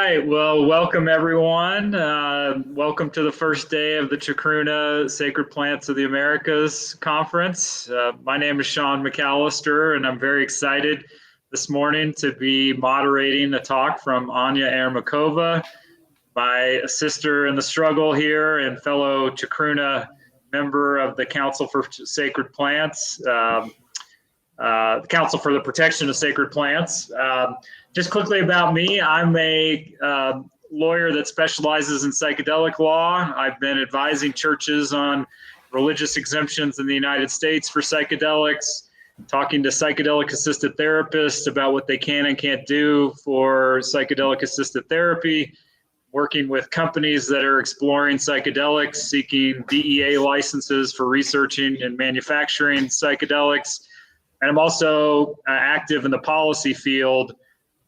right. Well, welcome everyone. Welcome to the first day of the Chacruna Sacred Plants of the Americas conference. My name is Sean McAllister, and I'm very excited this morning to be moderating a talk from Anya Ermakova, my sister in the struggle here and fellow Chacruna member of the Council for Sacred Plants, the Council for the Protection of Sacred Plants. Just quickly about me, I'm a lawyer that specializes in psychedelic law. I've been advising churches on religious exemptions in the United States for psychedelics, talking to psychedelic-assisted therapists about what they can and can't do for psychedelic-assisted therapy, working with companies that are exploring psychedelics, seeking DEA licenses for researching and manufacturing psychedelics. And I'm also active in the policy field.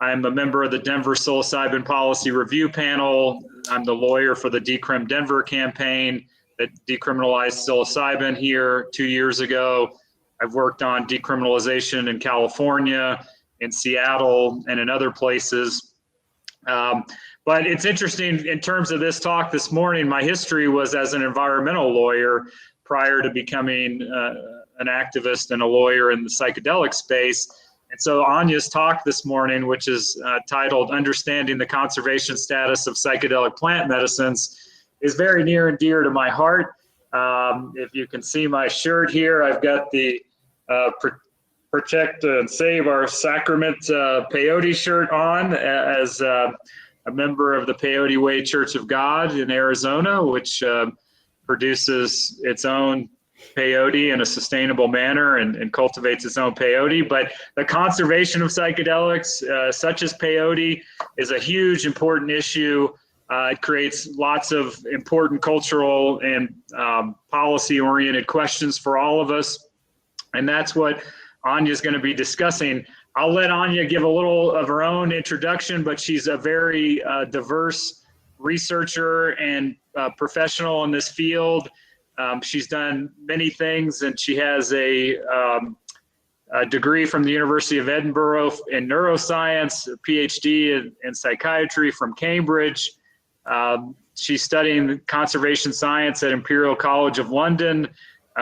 I'm a member of the Denver Psilocybin Policy Review Panel. I'm the lawyer for the Decrim Denver campaign that decriminalized psilocybin here 2 years ago. I've worked on decriminalization in California, in Seattle, and in other places. But it's interesting in terms of this talk this morning, my history was as an environmental lawyer prior to becoming an activist and a lawyer in the psychedelic space. And so Anya's talk this morning, which is titled Understanding the Conservation Status of Psychedelic Plant Medicines, is very near and dear to my heart. If you can see my shirt here, I've got the Protect and Save Our Sacrament peyote shirt on as a member of the Peyote Way Church of God in Arizona, which produces its own peyote in a sustainable manner and cultivates its own peyote. But the conservation of psychedelics, such as peyote, is a huge, important issue. It creates lots of important cultural and policy-oriented questions for all of us. And that's what Anya is going to be discussing. I'll let Anya give a little of her own introduction, but she's a very diverse researcher and professional in this field. She's done many things, and she has a degree from the University of Edinburgh in neuroscience, a PhD in psychiatry from Cambridge. She's studying conservation science at Imperial College of London,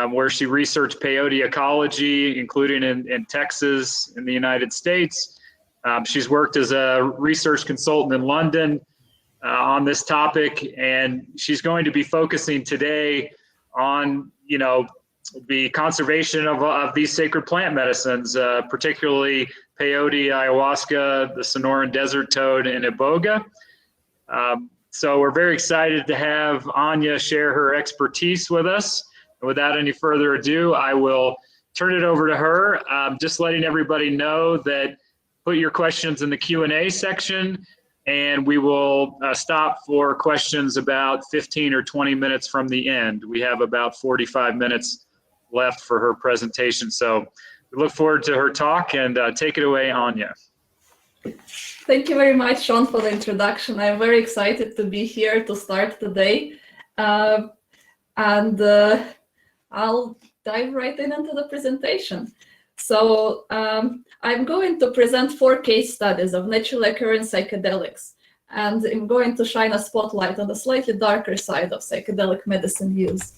where she researched peyote ecology, including in Texas in the United States. She's worked as a research consultant in London on this topic, and she's going to be focusing today on, the conservation of these sacred plant medicines, particularly peyote, ayahuasca, the Sonoran Desert toad, and iboga. So we're very excited to have Anya share her expertise with us. And without any further ado, I will turn it over to her. Just letting everybody know that put your questions in the Q&A section, and we will stop for questions about 15 or 20 minutes from the end. We have about 45 minutes left for her presentation. So we look forward to her talk, and take it away, Anya. Thank you very much, Sean, for the introduction. I'm very excited to be here to start the day. I'll dive right into the presentation. So I'm going to present 4 case studies of naturally occurring psychedelics, and I'm going to shine a spotlight on the slightly darker side of psychedelic medicine use.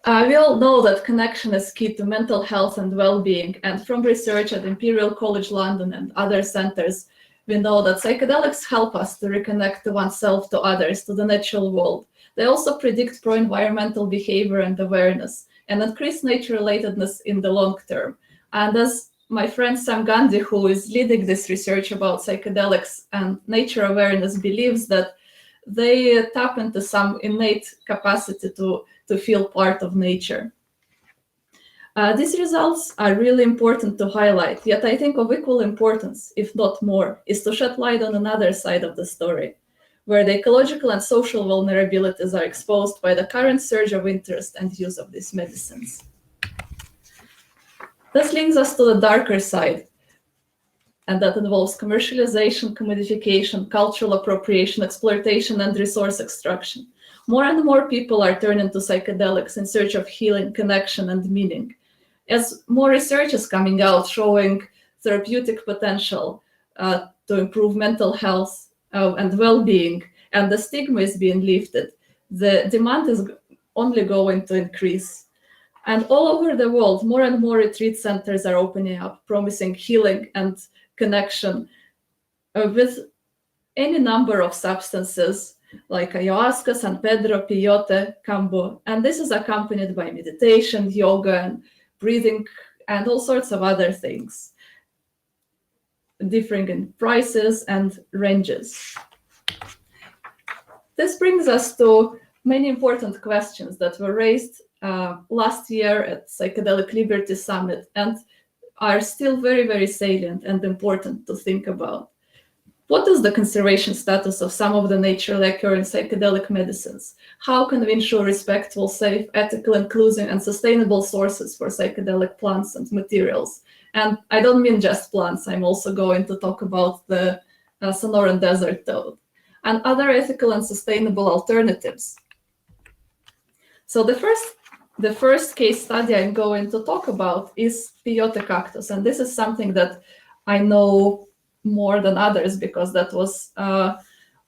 We all know that connection is key to mental health and well-being, and from research at Imperial College London and other centers, we know that psychedelics help us to reconnect to oneself, to others, to the natural world. They also predict pro-environmental behavior and awareness, and increase nature-relatedness in the long term. And as my friend Sam Gandhi, who is leading this research about psychedelics and nature awareness, believes that they tap into some innate capacity to feel part of nature. These results are really important to highlight, yet I think of equal importance, if not more, is to shed light on another side of the story, where the ecological and social vulnerabilities are exposed by the current surge of interest and use of these medicines. This links us to the darker side, and that involves commercialization, commodification, cultural appropriation, exploitation, and resource extraction. More and more people are turning to psychedelics in search of healing, connection, and meaning. As more research is coming out showing therapeutic potential to improve mental health, and well-being, and the stigma is being lifted, the demand is only going to increase. And all over the world, more and more retreat centers are opening up, promising healing and connection with any number of substances like ayahuasca, San Pedro, peyote, kambo. And this is accompanied by meditation, yoga, and breathing, and all sorts of other things, differing in prices and ranges. This brings us to many important questions that were raised last year at Psychedelic Liberty Summit and are still very, very salient and important to think about. What is the conservation status of some of the naturally occurring psychedelic medicines? How can we ensure respectful, safe, ethical, inclusive, and sustainable sources for psychedelic plants and materials? And I don't mean just plants, I'm also going to talk about the Sonoran Desert toad and other ethical and sustainable alternatives. So the first case study I'm going to talk about is peyote cactus, and this is something that I know more than others because that was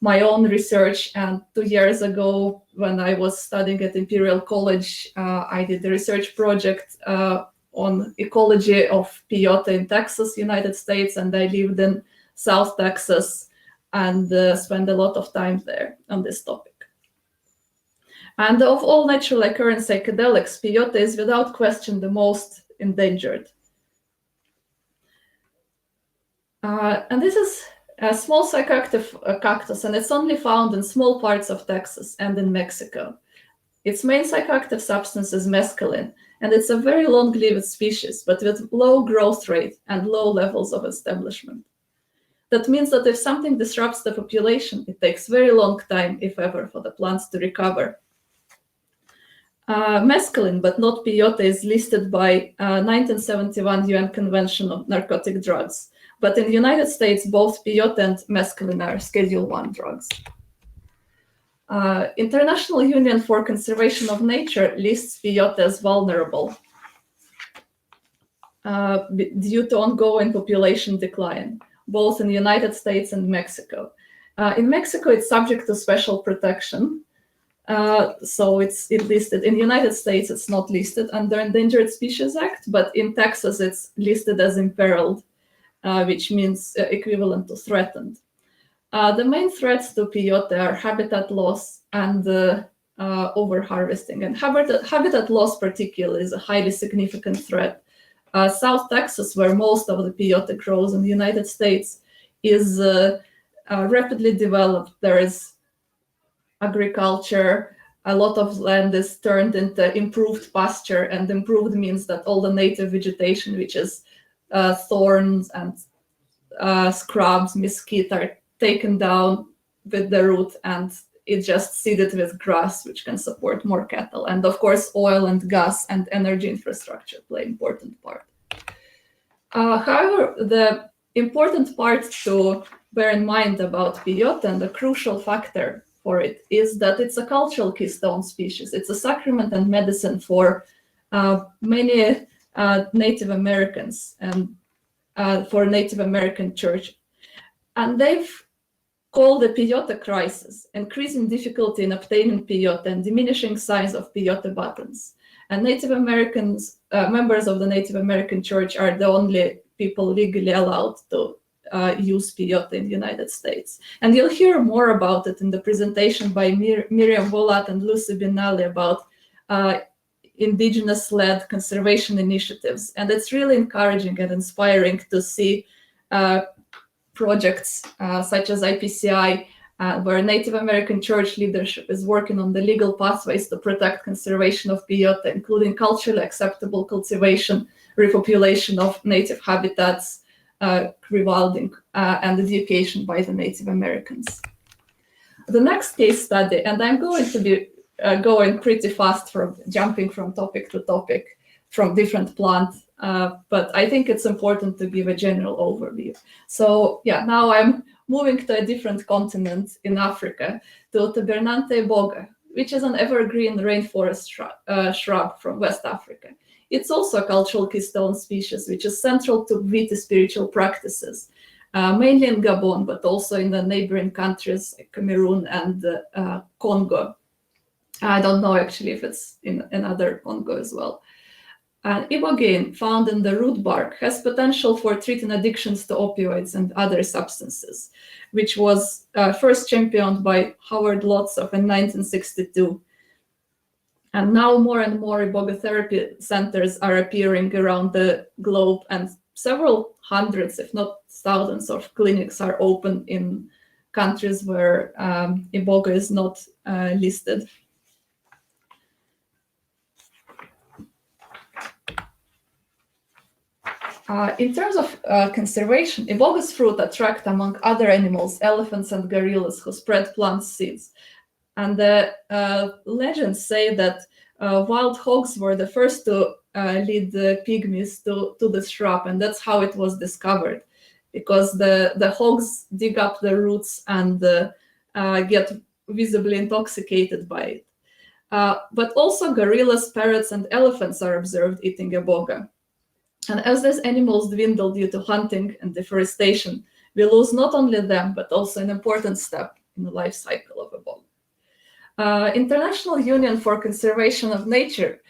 my own research. And 2 years ago, when I was studying at Imperial College, I did a research project on ecology of peyote in Texas, United States, and I lived in South Texas and spent a lot of time there on this topic. And of all naturally occurring psychedelics, peyote is without question the most endangered. And this is a small psychoactive cactus, and it's only found in small parts of Texas and in Mexico. Its main psychoactive substance is mescaline, and it's a very long-lived species, but with low growth rate and low levels of establishment. That means that if something disrupts the population, it takes very long time, if ever, for the plants to recover. Mescaline, but not peyote, is listed by 1971 UN Convention on Narcotic Drugs. But in the United States, both peyote and mescaline are Schedule I drugs. International Union for Conservation of Nature lists peyote as vulnerable due to ongoing population decline, both in the United States and Mexico. In Mexico, it's subject to special protection. So it's listed. In the United States, it's not listed under Endangered Species Act, but in Texas, it's listed as imperiled, which means equivalent to threatened. The main threats to peyote are habitat loss and over-harvesting. And habitat loss particularly is a highly significant threat. South Texas, where most of the peyote grows in the United States, is rapidly developed. There is agriculture. A lot of land is turned into improved pasture, and improved means that all the native vegetation, which is thorns and scrubs, mesquite, are taken down with the root, and it's just seeded with grass, which can support more cattle. And of course, oil and gas and energy infrastructure play an important part. However, the important part to bear in mind about peyote, and the crucial factor for it, is that it's a cultural keystone species. It's a sacrament and medicine for many Native Americans and for Native American church. And they've called the peyote crisis increasing difficulty in obtaining peyote and diminishing size of peyote buttons. And Native Americans, members of the Native American church, are the only people legally allowed to use peyote in the United States. And you'll hear more about it in the presentation by Miriam Volat and Lucy Binali about indigenous-led conservation initiatives. And it's really encouraging and inspiring to see projects such as IPCI, where Native American church leadership is working on the legal pathways to protect conservation of peyote, including culturally acceptable cultivation, repopulation of native habitats, rewilding, and education by the Native Americans. The next case study, and I'm going to be going pretty fast from jumping from topic to topic from different plants, but I think it's important to give a general overview. So yeah, now I'm moving to a different continent in Africa, to Tabernante iboga, which is an evergreen rainforest shrub from West Africa. It's also a cultural keystone species, which is central to Viti spiritual practices. mainly in Gabon, but also in the neighboring countries like Cameroon and Congo. I don't know actually if it's in another Congo as well. Ibogaine, found in the root bark, has potential for treating addictions to opioids and other substances, which was first championed by Howard Lotsof in 1962. And now more and more iboga therapy centers are appearing around the globe, and several hundreds, if not thousands, of clinics are open in countries where iboga is not listed. In terms of conservation, iboga's fruit attract, among other animals, elephants and gorillas who spread plant seeds. And the legends say that wild hogs were the first to lead the pygmies to the shrub, and that's how it was discovered, because the hogs dig up the roots and get visibly intoxicated by it. But also gorillas, parrots, and elephants are observed eating iboga. And as these animals dwindle due to hunting and deforestation, we lose not only them, but also an important step in the life cycle of iboga. International Union for Conservation of Nature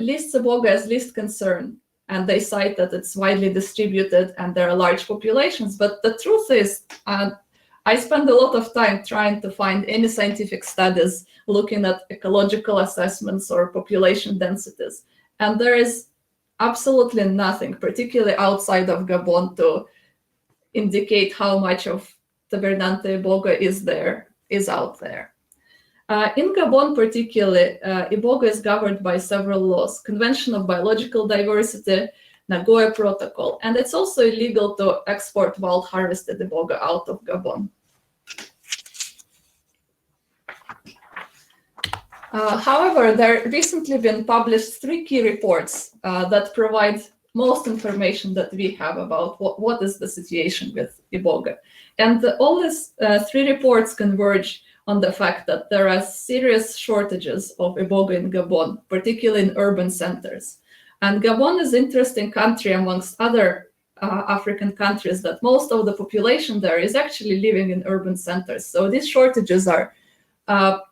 lists iboga as least concern, and they cite that it's widely distributed and there are large populations. But the truth is, I spend a lot of time trying to find any scientific studies looking at ecological assessments or population densities, and there is absolutely nothing, particularly outside of Gabon, to indicate how much of tabernante iboga is out there. In Gabon particularly, iboga is governed by several laws: Convention of Biological Diversity, Nagoya Protocol, and it's also illegal to export wild harvested iboga out of Gabon. However, there recently been published 3 key reports that provide most information that we have about what is the situation with iboga. And all these 3 reports converge on the fact that there are serious shortages of iboga in Gabon, particularly in urban centers. And Gabon is an interesting country amongst other African countries, that most of the population there is actually living in urban centers. So these shortages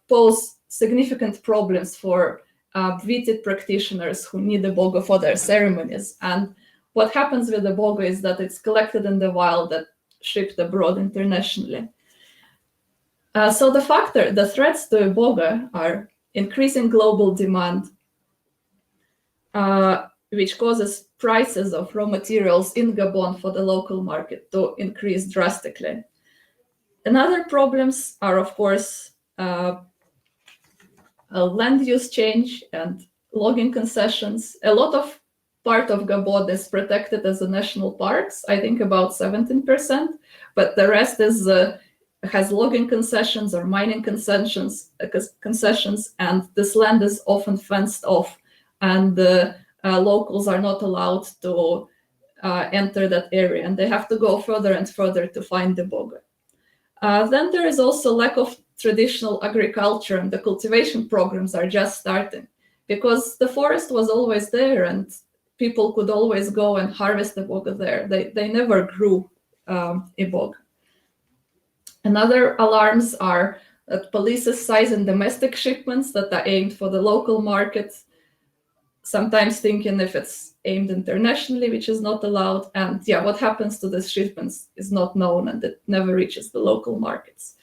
pose significant problems for Vitit practitioners who need iboga for their ceremonies. And what happens with iboga is that it's collected in the wild and shipped abroad internationally. So the threats to iboga are increasing global demand, which causes prices of raw materials in Gabon for the local market to increase drastically. Another problems are, of course, land use change and logging concessions. A lot of part of Gabon is protected as a national parks, I think about 17%, but the rest has logging concessions or mining concessions, and this land is often fenced off, and the locals are not allowed to enter that area, and they have to go further and further to find the iboga. Then there is also lack of traditional agriculture, and the cultivation programs are just starting, because the forest was always there and people could always go and harvest iboga there. They never grew iboga. Another alarms are that police size in domestic shipments that are aimed for the local market, sometimes thinking if it's aimed internationally, which is not allowed. And what happens to the shipments is not known, and it never reaches the local markets.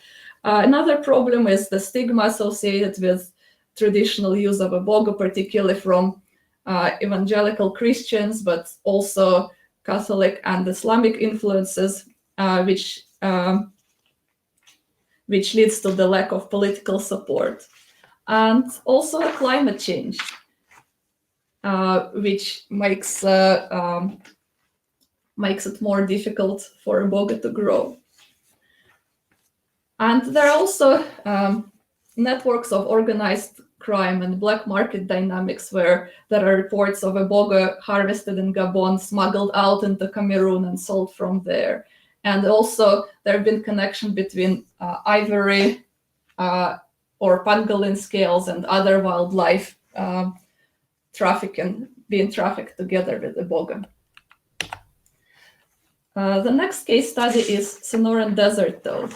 Another problem is the stigma associated with traditional use of iboga, particularly from evangelical Christians, but also Catholic and Islamic influences, which leads to the lack of political support. And also climate change, which makes it more difficult for iboga to grow. And there are also networks of organized crime and black market dynamics, where there are reports of iboga harvested in Gabon, smuggled out into Cameroon and sold from there. And also there have been connection between ivory or pangolin scales and other wildlife being trafficked together with iboga. The next case study is Sonoran Desert toad.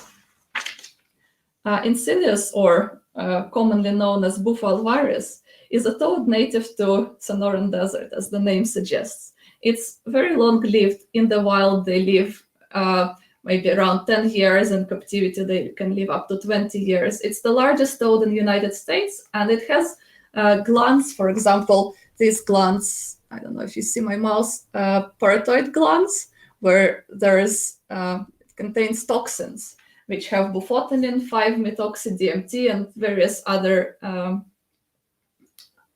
Insidious, or commonly known as buffalo virus, is a toad native to Sonoran Desert, as the name suggests. It's very long-lived. In the wild, they live maybe around 10 years. In captivity, they can live up to 20 years. It's the largest toad in the United States, and it has glands. For example, these glands, I don't know if you see my mouse, parotoid glands, where it contains toxins, which have bufotenin, 5-methoxy-DMT, and various other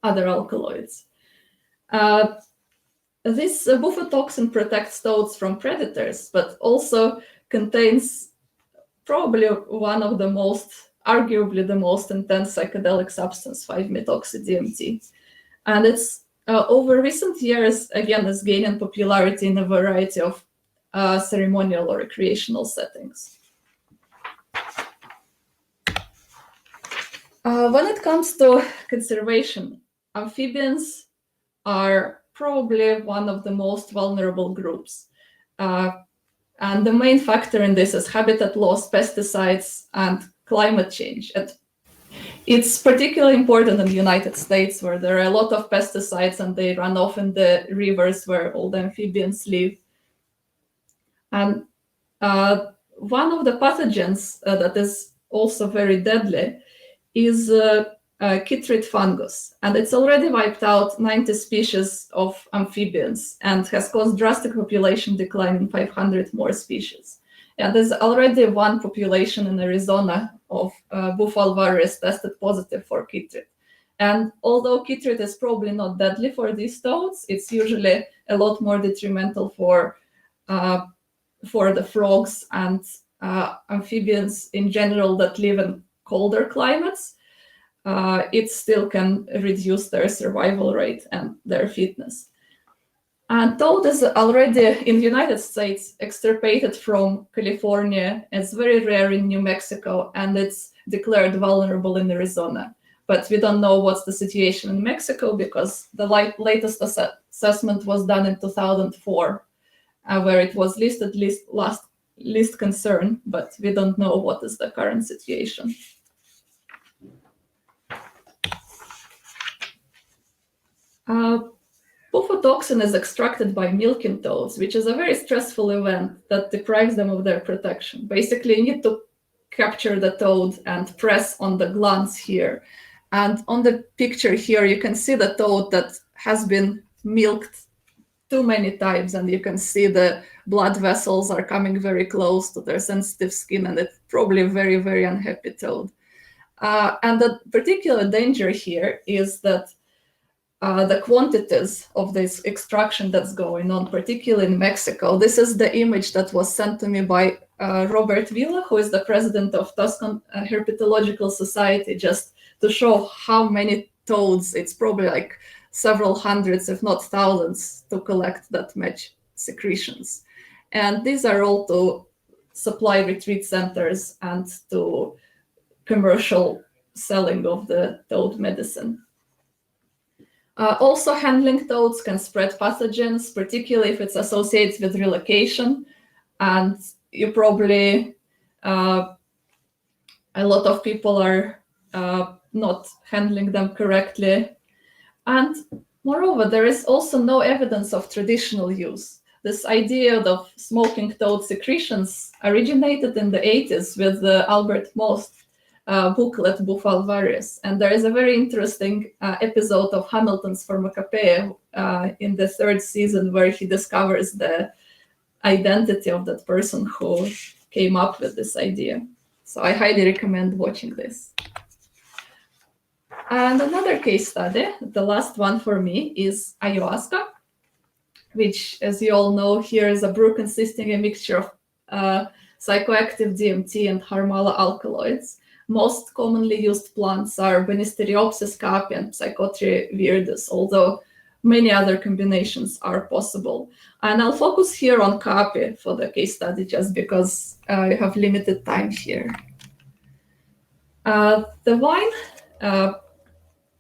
alkaloids. This bufotoxin protects toads from predators, but also contains probably one of the arguably the most intense psychedelic substance, 5-methoxy-DMT. And it's over recent years, again, is gaining popularity in a variety of ceremonial or recreational settings. When it comes to conservation, amphibians are probably one of the most vulnerable groups. And the main factor in this is habitat loss, pesticides, and climate change. And it's particularly important in the United States, where there are a lot of pesticides and they run off in the rivers where all the amphibians live. And one of the pathogens that is also very deadly is chytrid fungus, and it's already wiped out 90 species of amphibians and has caused drastic population decline in 500 more species. And there's already one population in Arizona of buffalo virus tested positive for chytrid. And although chytrid is probably not deadly for these toads, it's usually a lot more detrimental for the frogs and amphibians in general that live in colder climates. It still can reduce their survival rate and their fitness. And toad is already in the United States extirpated from California. It's very rare in New Mexico, and it's declared vulnerable in Arizona. But we don't know what's the situation in Mexico, because the latest assessment was done in 2004, where it was listed least concern, but we don't know what is the current situation. Bufotoxin is extracted by milking toads, which is a very stressful event that deprives them of their protection. Basically, you need to capture the toad and press on the glands here. And on the picture here, you can see the toad that has been milked too many times, and you can see the blood vessels are coming very close to their sensitive skin, and it's probably a very, very unhappy toad. And the particular danger here is that the quantities of this extraction that's going on, particularly in Mexico. This is the image that was sent to me by Robert Villa, who is the president of Tuscan Herpetological Society, just to show how many toads. It's probably like several hundreds, if not thousands, to collect that much secretions. And these are all to supply retreat centers and to commercial selling of the toad medicine. Also, handling toads can spread pathogens, particularly if it's associated with relocation. And you probably, a lot of people are not handling them correctly. And moreover, there is also no evidence of traditional use. This idea of smoking toad secretions originated in the 80s with the Albert Most booklet, Buffalo Virus. And there is a very interesting episode of Hamilton's Pharmacopoeia in the 3rd season, where he discovers the identity of that person who came up with this idea. So I highly recommend watching this. And another case study, the last one for me, is ayahuasca, which, as you all know, here is a brew consisting a mixture of psychoactive DMT and harmala alkaloids. Most commonly used plants are Banisteriopsis caapi and Psychotria viridis, although many other combinations are possible. And I'll focus here on caapi for the case study, just because I have limited time here. The vine,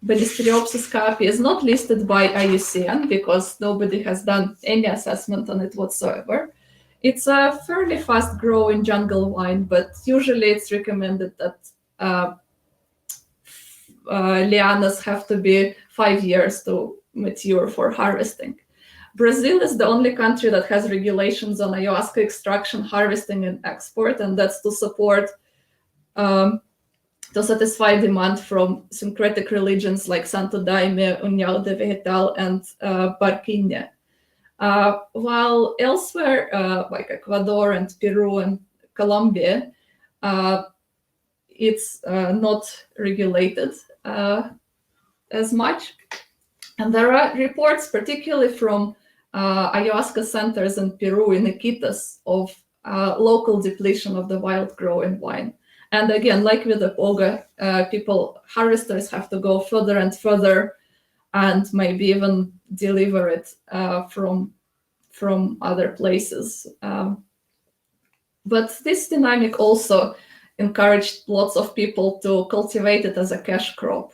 Banisteriopsis caapi, is not listed by IUCN because nobody has done any assessment on it whatsoever. It's a fairly fast-growing jungle wine, but usually it's recommended that lianas have to be 5 years to mature for harvesting. Brazil is the only country that has regulations on ayahuasca extraction, harvesting, and export, and that's to support, to satisfy demand from syncretic religions like Santo Daime, União de Vegetal, and Barquinha. While elsewhere, like Ecuador and Peru and Colombia, it's not regulated as much. And there are reports, particularly from ayahuasca centers in Peru, in Iquitos, of local depletion of the wild growing wine. And again, like with the iboga, harvesters have to go further and further and maybe even deliver it from other places. But this dynamic also encouraged lots of people to cultivate it as a cash crop.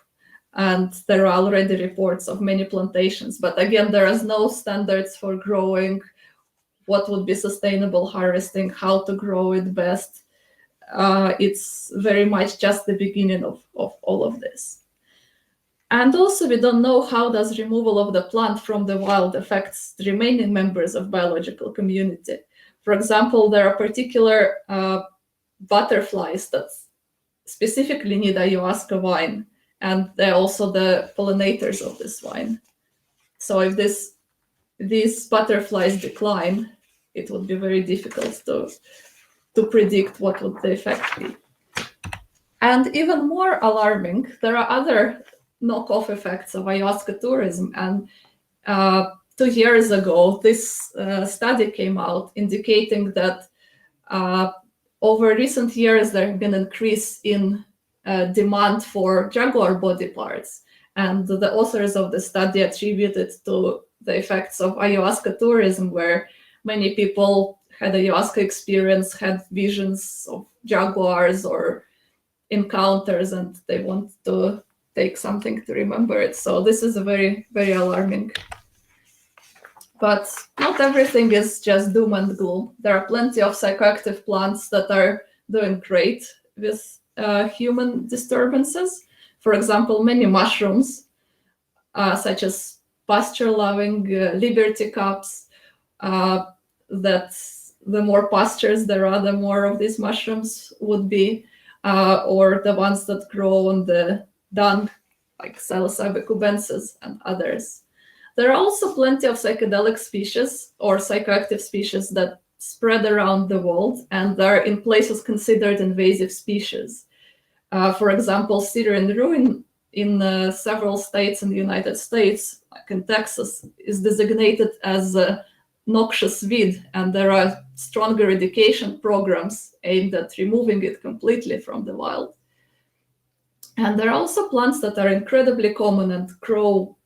And there are already reports of many plantations. But again, there is no standards for growing, what would be sustainable harvesting, how to grow it best. It's very much just the beginning of all of this. And also, we don't know how does removal of the plant from the wild affects the remaining members of biological community. For example, there are particular butterflies that specifically need ayahuasca wine, and they're also the pollinators of this wine. So if these butterflies decline, it would be very difficult to predict what would the effect be. And even more alarming, there are other knockoff effects of ayahuasca tourism. And 2 years ago, this study came out indicating that over recent years, there have been an increase in demand for jaguar body parts. And the authors of the study attributed to the effects of ayahuasca tourism, where many people had ayahuasca experience, had visions of jaguars or encounters, and they want to take something to remember it. So this is a very, very alarming. But not everything is just doom and gloom. There are plenty of psychoactive plants that are doing great with human disturbances. For example, many mushrooms, such as pasture-loving liberty cups, that the more pastures there are, the more of these mushrooms would be, or the ones that grow on the dung, like Psilocybe cubensis and others. There are also plenty of psychedelic species or psychoactive species that spread around the world and are in places considered invasive species. For example, Syrian rue in several states in the United States, like in Texas, is designated as a noxious weed, and there are strong eradication programs aimed at removing it completely from the wild. And there are also plants that are incredibly common and grow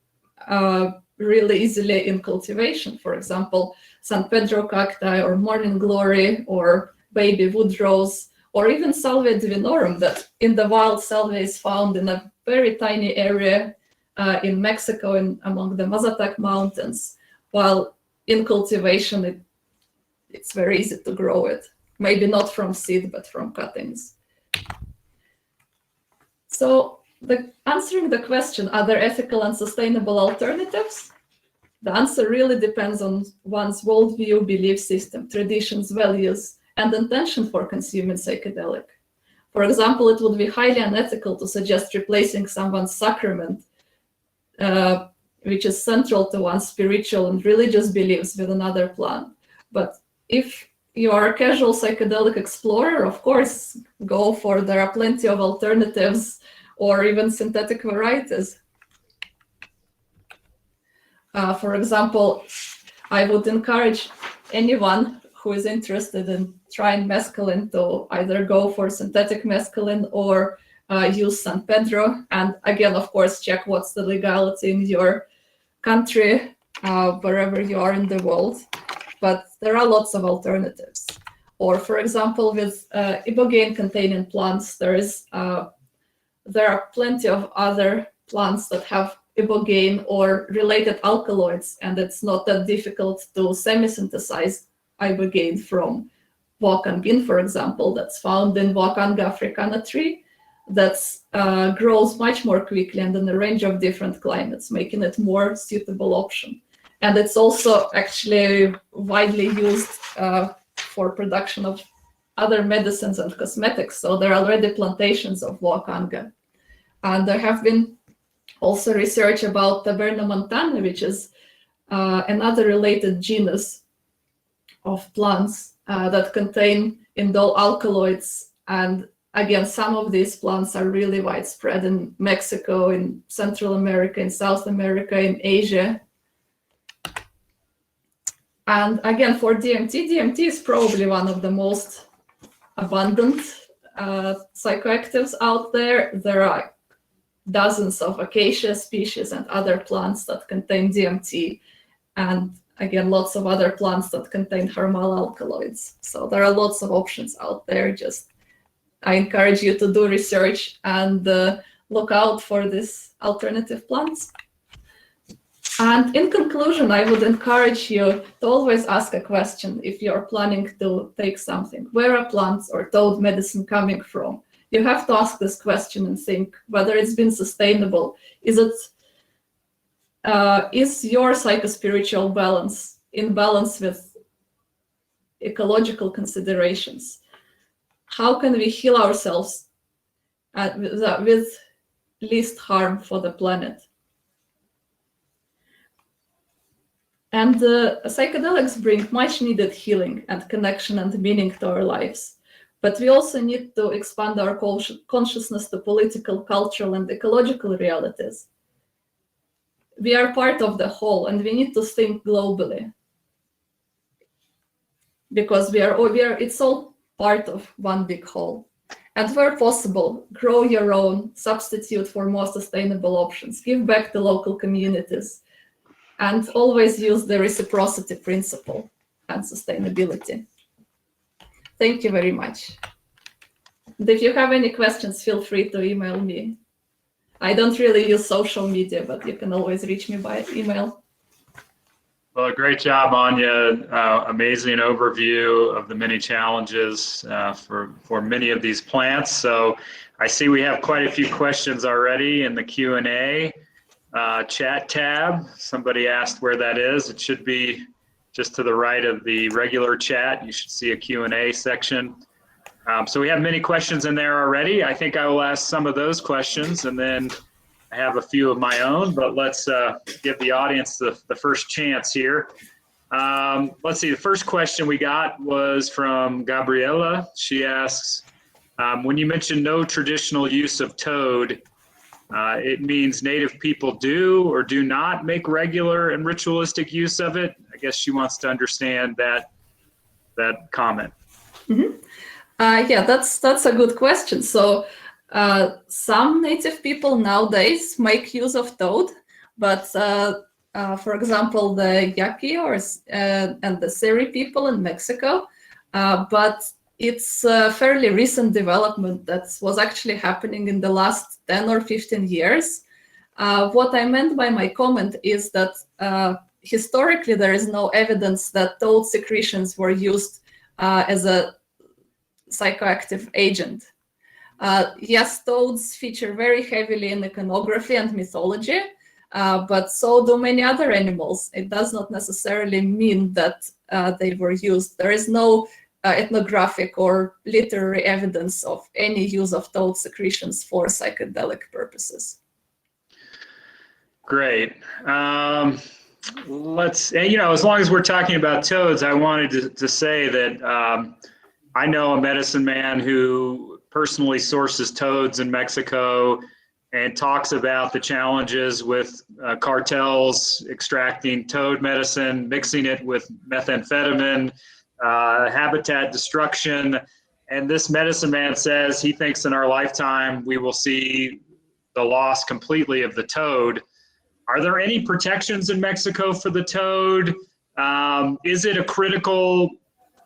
really easily in cultivation. For example, San Pedro cacti or morning glory or baby wood rose, or even Salvia divinorum, that in the wild salvia is found in a very tiny area in Mexico and among the Mazatec Mountains, while in cultivation it's very easy to grow it. Maybe not from seed, but from cuttings. So answering the question, are there ethical and sustainable alternatives? The answer really depends on one's worldview, belief system, traditions, values, and intention for consuming psychedelic. For example, it would be highly unethical to suggest replacing someone's sacrament, which is central to one's spiritual and religious beliefs, with another plant. But if you are a casual psychedelic explorer, of course, go for, there are plenty of alternatives or even synthetic varieties. For example, I would encourage anyone who is interested in trying mescaline to either go for synthetic mescaline or use San Pedro. And again, of course, check what's the legality in your country, wherever you are in the world. But there are lots of alternatives. Or for example, with Ibogaine containing plants, there are plenty of other plants that have Ibogaine or related alkaloids, and it's not that difficult to semi-synthesize ibogaine from Wakangin, for example, that's found in Wakanga africana tree, that grows much more quickly and in a range of different climates, making it more suitable option. And it's also actually widely used for production of other medicines and cosmetics. So there are already plantations of Wakanga. And there have been also research about Taberna montana, which is another related genus of plants that contain indole alkaloids. And again, some of these plants are really widespread in Mexico, in Central America, in South America, in Asia. And again, for DMT is probably one of the most abundant psychoactives out there. There are dozens of acacia species and other plants that contain DMT, and again, lots of other plants that contain harmala alkaloids. So there are lots of options out there. Just I encourage you to do research and look out for these alternative plants. And in conclusion, I would encourage you to always ask a question if you're planning to take something. Where are plants or toad medicine coming from? You have to ask this question and think whether it's been sustainable. Is your psychospiritual balance in balance with ecological considerations? How can we heal ourselves with least harm for the planet? And psychedelics bring much needed healing and connection and meaning to our lives. But we also need to expand our consciousness to political, cultural, and ecological realities. We are part of the whole, and we need to think globally, because it's all part of one big whole. And where possible, grow your own, substitute for more sustainable options, give back to local communities, and always use the reciprocity principle and sustainability. Thank you very much. And if you have any questions, feel free to email me. I don't really use social media, but you can always reach me by email. Well, great job, Anya. Amazing overview of the many challenges for many of these plants. So I see we have quite a few questions already in the Q&A chat tab. Somebody asked where that is. It should be just to the right of the regular chat. You should see a Q&A section. So we have many questions in there already. I think I will ask some of those questions, and then I have a few of my own, but let's give the audience the first chance here. Let's see, the first question we got was from Gabriela. She asks, when you mention no traditional use of toad, it means native people do or do not make regular and ritualistic use of it? I guess she wants to understand that comment. Mm-hmm. Yeah, that's a good question. So some native people nowadays make use of toad, but for example, the Yaqui and the Seri people in Mexico, but it's a fairly recent development that was actually happening in the last 10 or 15 years. What I meant by my comment is that historically there is no evidence that toad secretions were used as a psychoactive agent. Yes, toads feature very heavily in iconography and mythology, but so do many other animals. It does not necessarily mean that they were used. There is no ethnographic or literary evidence of any use of toad secretions for psychedelic purposes. Great. Let's, as long as we're talking about toads, I wanted to say that I know a medicine man who personally sources toads in Mexico and talks about the challenges with cartels extracting toad medicine, mixing it with methamphetamine, habitat destruction. And this medicine man says he thinks in our lifetime we will see the loss completely of the toad. Are there any protections in Mexico for the toad? Is it a critical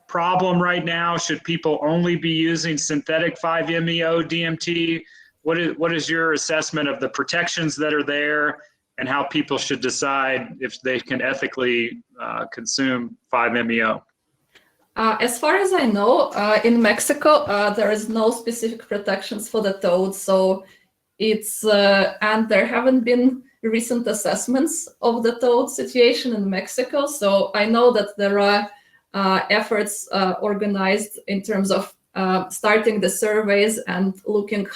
problem right now? Should people only be using synthetic 5-MeO DMT? What is your assessment of the protections that are there and how people should decide if they can ethically consume 5-MeO? As far as I know, in Mexico, there is no specific protections for the toad. So it's and there haven't been recent assessments of the toad situation in Mexico. So I know that there are efforts organized in terms of starting the surveys and looking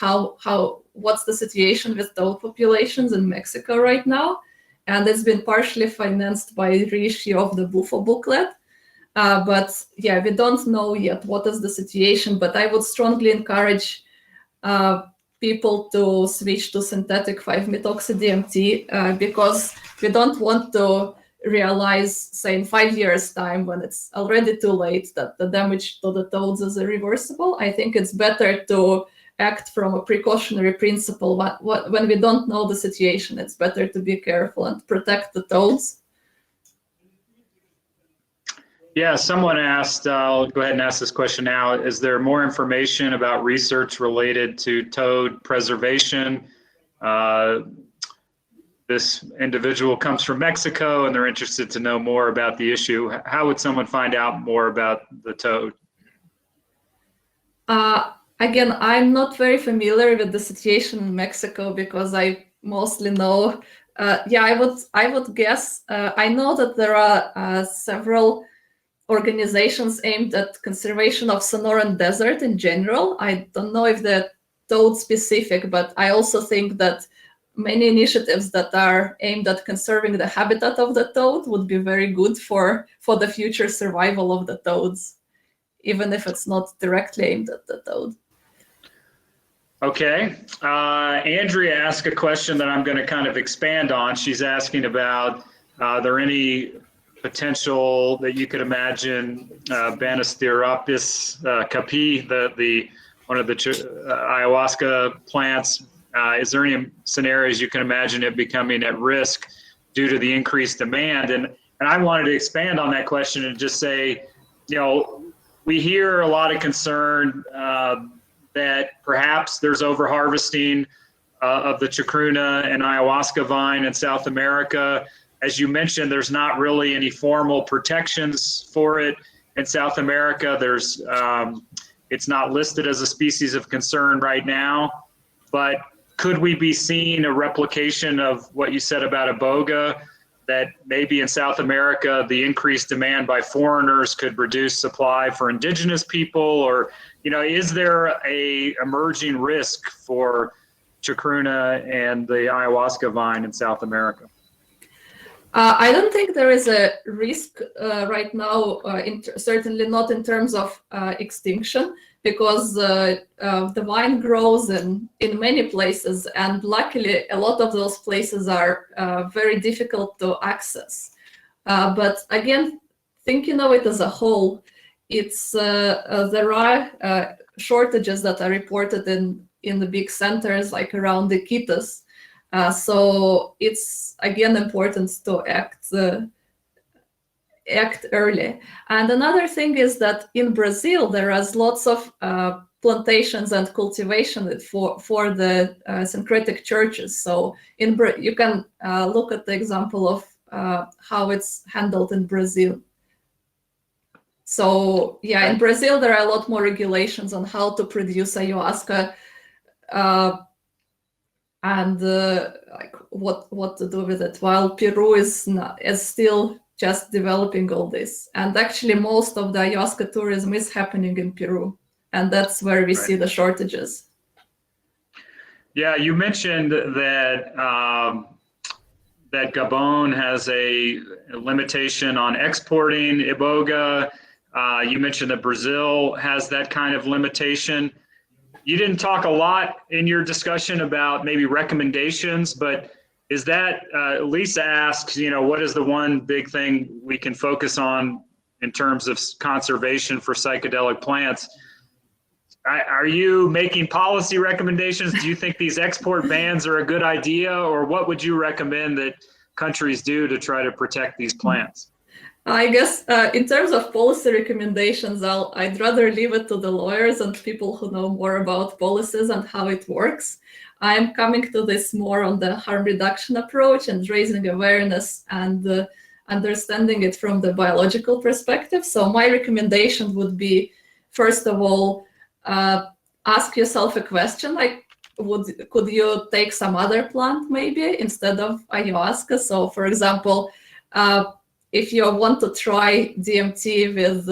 what's the situation with toad populations in Mexico right now. And it's been partially financed by reissue of the Bufo booklet. But yeah, we don't know yet what is the situation, but I would strongly encourage people to switch to synthetic 5-methoxy-DMT because we don't want to realize, say, in 5 years' time, when it's already too late, that the damage to the toads is irreversible. I think it's better to act from a precautionary principle. When we don't know the situation, it's better to be careful and protect the toads. Yeah, someone asked, I'll go ahead and ask this question now. Is there more information about research related to toad preservation? This individual comes from Mexico and they're interested to know more about the issue. How would someone find out more about the toad? Again, I'm not very familiar with the situation in Mexico because I mostly know, I would guess, I know that there are several organizations aimed at conservation of Sonoran Desert in general. I don't know if they're toad specific, but I also think that many initiatives that are aimed at conserving the habitat of the toad would be very good for the future survival of the toads, even if it's not directly aimed at the toad. Okay. Andrea asked a question that I'm going to kind of expand on. She's asking about, are there any potential that you could imagine Banistheropus capi, one of the ayahuasca plants, is there any scenarios you can imagine it becoming at risk due to the increased demand? And I wanted to expand on that question and just say, we hear a lot of concern that perhaps there's over-harvesting of the Chacruna and ayahuasca vine in South America. As you mentioned, there's not really any formal protections for it in South America. It's not listed as a species of concern right now, but could we be seeing a replication of what you said about iboga, that maybe in South America, the increased demand by foreigners could reduce supply for indigenous people? Or, is there a emerging risk for Chacruna and the ayahuasca vine in South America? I don't think there is a risk right now, certainly not in terms of extinction, because the vine grows in many places, and luckily a lot of those places are very difficult to access. But again, thinking of it as a whole, there are shortages that are reported in the big centers, like around the Iquitos. So it's again important to act early. And another thing is that in Brazil there is lots of plantations and cultivation for the syncretic churches. So you can look at the example of how it's handled in Brazil. So yeah, in Brazil there are a lot more regulations on how to produce ayahuasca. And like what to do with it, while Peru is still just developing all this. And actually most of the ayahuasca tourism is happening in Peru, and that's where we see the shortages. Yeah, you mentioned that that Gabon has a limitation on exporting iboga. You mentioned that Brazil has that kind of limitation. You didn't talk a lot in your discussion about maybe recommendations, but is that, Lisa asks, what is the one big thing we can focus on in terms of conservation for psychedelic plants? Are you making policy recommendations? Do you think these export bans are a good idea, or what would you recommend that countries do to try to protect these plants? I guess in terms of policy recommendations, I'd rather leave it to the lawyers and people who know more about policies and how it works. I'm coming to this more on the harm reduction approach and raising awareness and understanding it from the biological perspective. So my recommendation would be, first of all, ask yourself a question like, could you take some other plant maybe instead of ayahuasca? So for example, if you want to try DMT with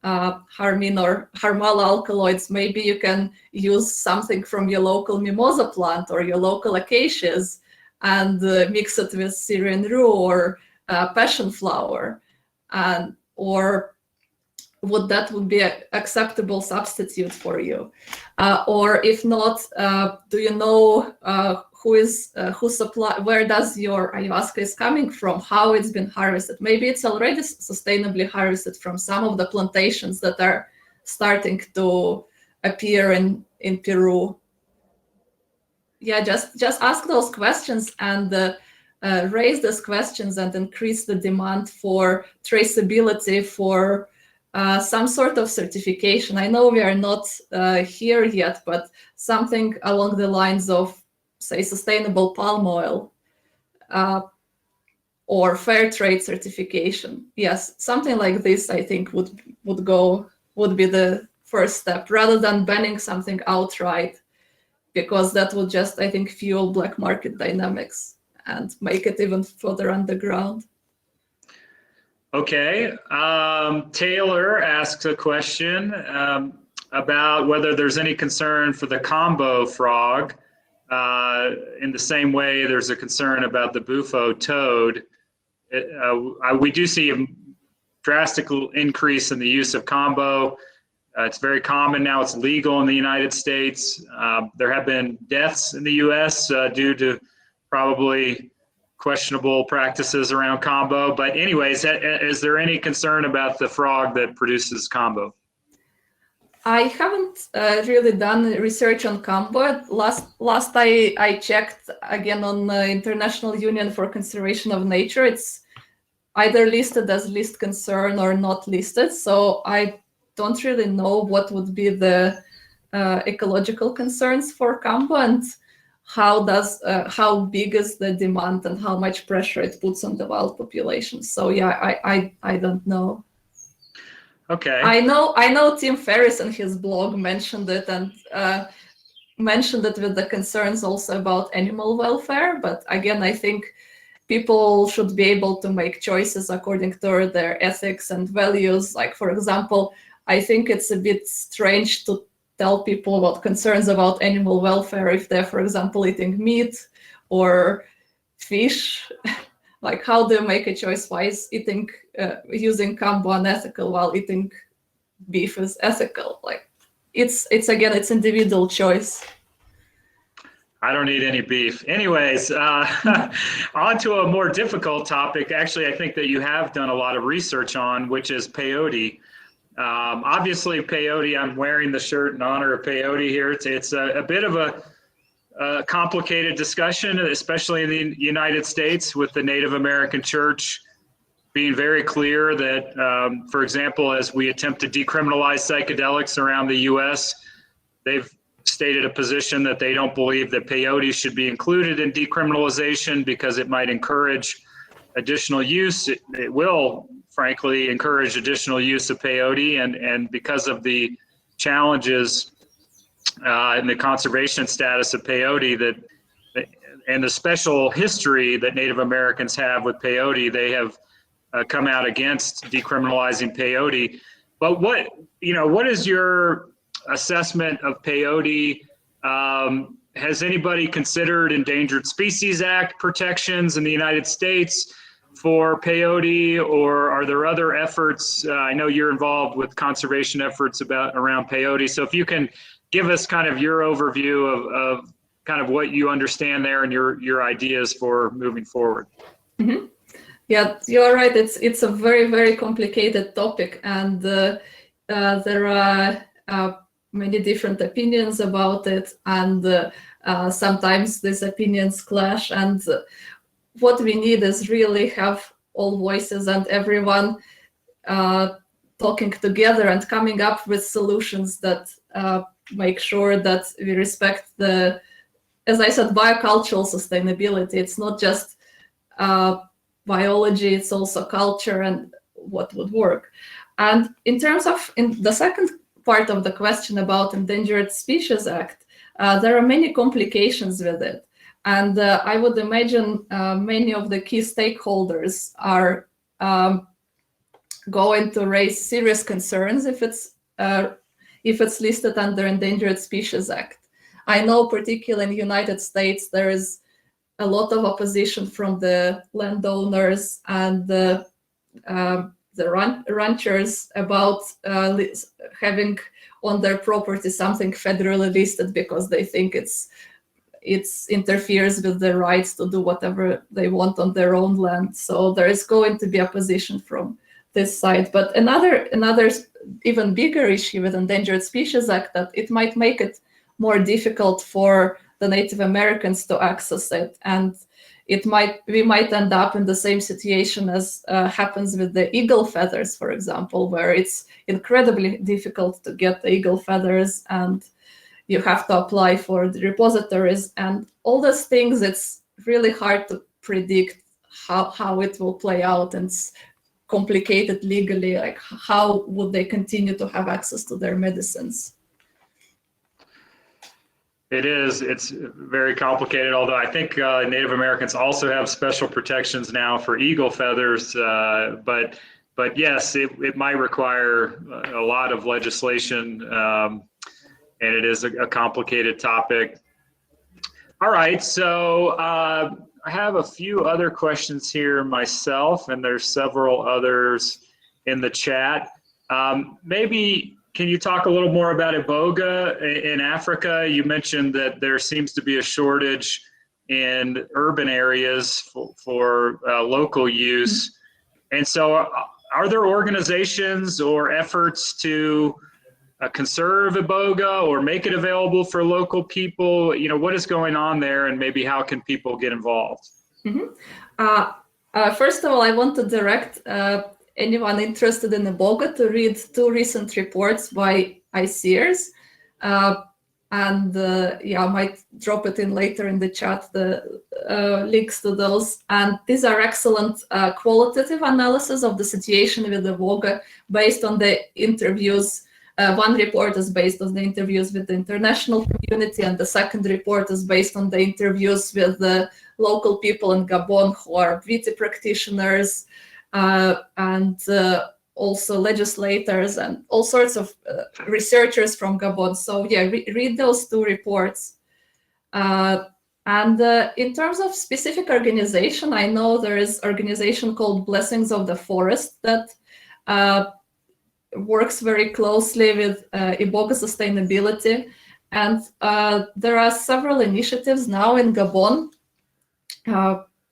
harmine or harmala alkaloids, maybe you can use something from your local mimosa plant or your local acacias and mix it with Syrian rue or passion flower, or would be an acceptable substitute for you? Or if not, do you know where does your ayahuasca is coming from, how it's been harvested? Maybe it's already sustainably harvested from some of the plantations that are starting to appear in Peru. Yeah, just ask those questions and raise those questions and increase the demand for traceability, for some sort of certification. I know we are not here yet, but something along the lines of, say, sustainable palm oil or fair trade certification. Yes, something like this, I think, would be the first step, rather than banning something outright, because that would just, I think, fuel black market dynamics and make it even further underground. Okay, Taylor asks a question about whether there's any concern for the combo frog. In the same way, there's a concern about the bufo toad. We do see a drastic increase in the use of combo. It's very common now. It's legal in the United States. There have been deaths in the US due to probably questionable practices around combo. But anyways, is there any concern about the frog that produces combo? I haven't really done research on combo. Last I checked again on the International Union for Conservation of Nature. It's either listed as least concern or not listed. So I don't really know what would be the ecological concerns for combo, and how big is the demand and how much pressure it puts on the wild population. So yeah, I don't know. Okay. I know Tim Ferriss in his blog mentioned it, and mentioned it with the concerns also about animal welfare. But again, I think people should be able to make choices according to their ethics and values. Like, for example, I think it's a bit strange to tell people about concerns about animal welfare if they're, for example, eating meat or fish. Like, how do you make a choice? Why is using combo unethical while eating beef is ethical? Like, it's individual choice. I don't eat any beef. Anyways, on to a more difficult topic. Actually, I think that you have done a lot of research on, which is peyote. Obviously, peyote, I'm wearing the shirt in honor of peyote here. It's a bit of a complicated discussion, especially in the United States, with the Native American Church being very clear that, for example, as we attempt to decriminalize psychedelics around the US, they've stated a position that they don't believe that peyote should be included in decriminalization because it might encourage additional use. It will, frankly, encourage additional use of peyote, and because of the challenges in the conservation status of peyote and the special history that Native Americans have with peyote, they have come out against decriminalizing peyote. But what is your assessment of peyote? Has anybody considered Endangered Species Act protections in the United States for peyote, or are there other efforts? I know you're involved with conservation efforts around peyote. So if you can give us kind of your overview of kind of what you understand there and your ideas for moving forward. Mm-hmm. Yeah, you're right. It's a very, very complicated topic, and there are many different opinions about it, and sometimes these opinions clash. And what we need is really have all voices and everyone talking together and coming up with solutions that make sure that we respect the, as I said, biocultural sustainability. It's not just biology, it's also culture and what would work. And in terms of in the second part of the question about Endangered Species Act, there are many complications with it. And I would imagine many of the key stakeholders are going to raise serious concerns if it's listed under Endangered Species Act. I know particularly in the United States, there is a lot of opposition from the landowners and the ranchers about having on their property something federally listed because they think it interferes with their rights to do whatever they want on their own land. So there is going to be opposition from this side. But another even bigger issue with Endangered Species Act, that it might make it more difficult for the Native Americans to access it, and we might end up in the same situation as happens with the eagle feathers, for example, where it's incredibly difficult to get the eagle feathers, and you have to apply for the repositories and all those things. It's really hard to predict how it will play out, and it's complicated legally, like how would they continue to have access to their medicines? It is. It's very complicated, although I think Native Americans also have special protections now for eagle feathers. But yes, it might require a lot of legislation, and it is a complicated topic. All right, so I have a few other questions here myself, and there's several others in the chat. Maybe can you talk a little more about iboga in Africa? You mentioned that there seems to be a shortage in urban areas for local use. And so are there organizations or efforts to conserve iboga or make it available for local people? You know, what is going on there, and maybe how can people get involved? First of all, I want to direct anyone interested in iboga to read two recent reports by ICEERS. I might drop it in later in the chat, the links to those. And these are excellent qualitative analysis of the situation with iboga based on the interviews. One report is based on the interviews with the international community, and the second report is based on the interviews with the local people in Gabon who are Viti practitioners, and also legislators and all sorts of researchers from Gabon. So yeah, read those two reports. And in terms of specific organization, I know there is an organization called Blessings of the Forest that works very closely with iboga sustainability. And there are several initiatives now in Gabon.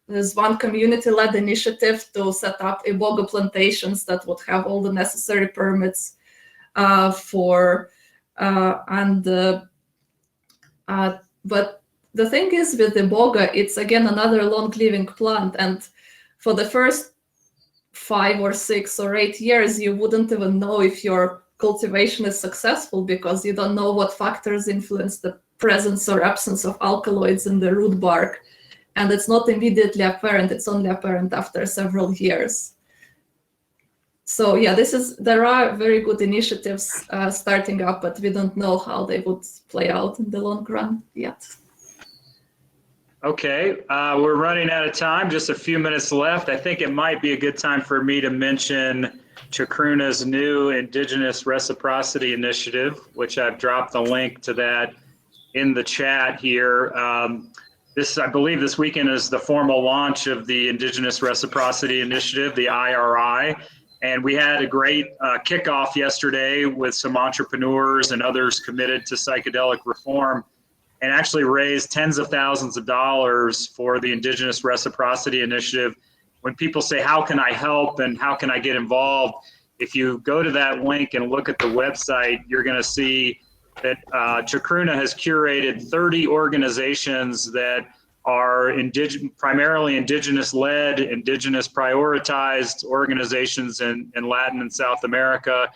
There's one community-led initiative to set up iboga plantations that would have all the necessary permits but the thing is with iboga, it's again another long-living plant, and for the first 5 or 6 or 8 years, you wouldn't even know if your cultivation is successful because you don't know what factors influence the presence or absence of alkaloids in the root bark. And it's not immediately apparent, it's only apparent after several years. So yeah, there are very good initiatives starting up, but we don't know how they would play out in the long run yet. Okay, we're running out of time, just a few minutes left. I think it might be a good time for me to mention Chacruna's new Indigenous Reciprocity Initiative, which I've dropped the link to that in the chat here. I believe this weekend is the formal launch of the Indigenous Reciprocity Initiative, the IRI. And we had a great kickoff yesterday with some entrepreneurs and others committed to psychedelic reform, and actually raised tens of thousands of dollars for the Indigenous Reciprocity Initiative. When people say, how can I help and how can I get involved? If you go to that link and look at the website, you're going to see that Chacruna has curated 30 organizations that are primarily indigenous-led, indigenous prioritized organizations in Latin and South America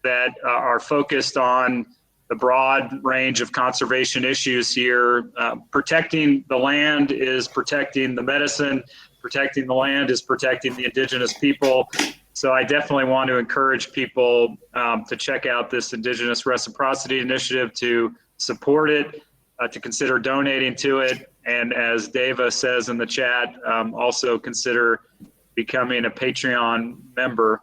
that are focused on the broad range of conservation issues here. Protecting the land is protecting the medicine, protecting the land is protecting the indigenous people. So I definitely want to encourage people to check out this Indigenous Reciprocity Initiative, to support it, to consider donating to it. And as Deva says in the chat, also consider becoming a Patreon member.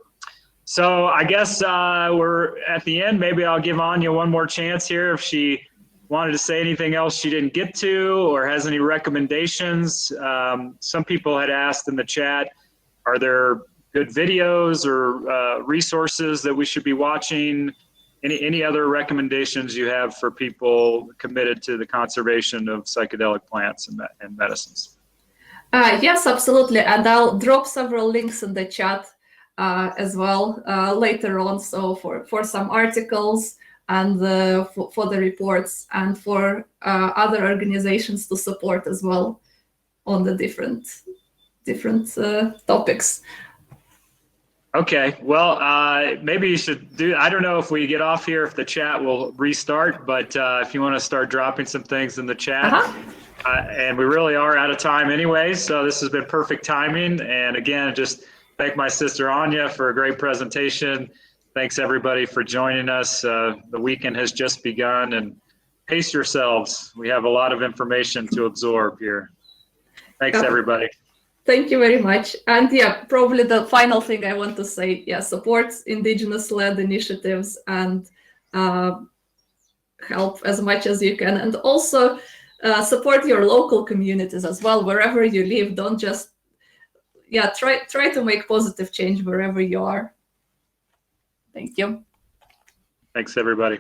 So I guess we're at the end. Maybe I'll give Anya one more chance here if she wanted to say anything else she didn't get to or has any recommendations. Some people had asked in the chat, are there good videos or resources that we should be watching? Any other recommendations you have for people committed to the conservation of psychedelic plants and medicines? Yes, absolutely. And I'll drop several links in the chat as well later on. So for some articles and for the reports and for other organizations to support as well on the different topics. Okay, well, maybe you should do, I don't know if we get off here, if the chat will restart, but if you want to start dropping some things in the chat. And we really are out of time anyway, so this has been perfect timing. And again, just thank my sister Anya for a great presentation. Thanks everybody for joining us. The weekend has just begun, and pace yourselves. We have a lot of information to absorb here. Thanks everybody. Thank you very much. And yeah, probably the final thing I want to say, yeah, support indigenous-led initiatives and help as much as you can. And also support your local communities as well, wherever you live. Don't just, yeah, try to make positive change wherever you are. Thank you. Thanks, everybody.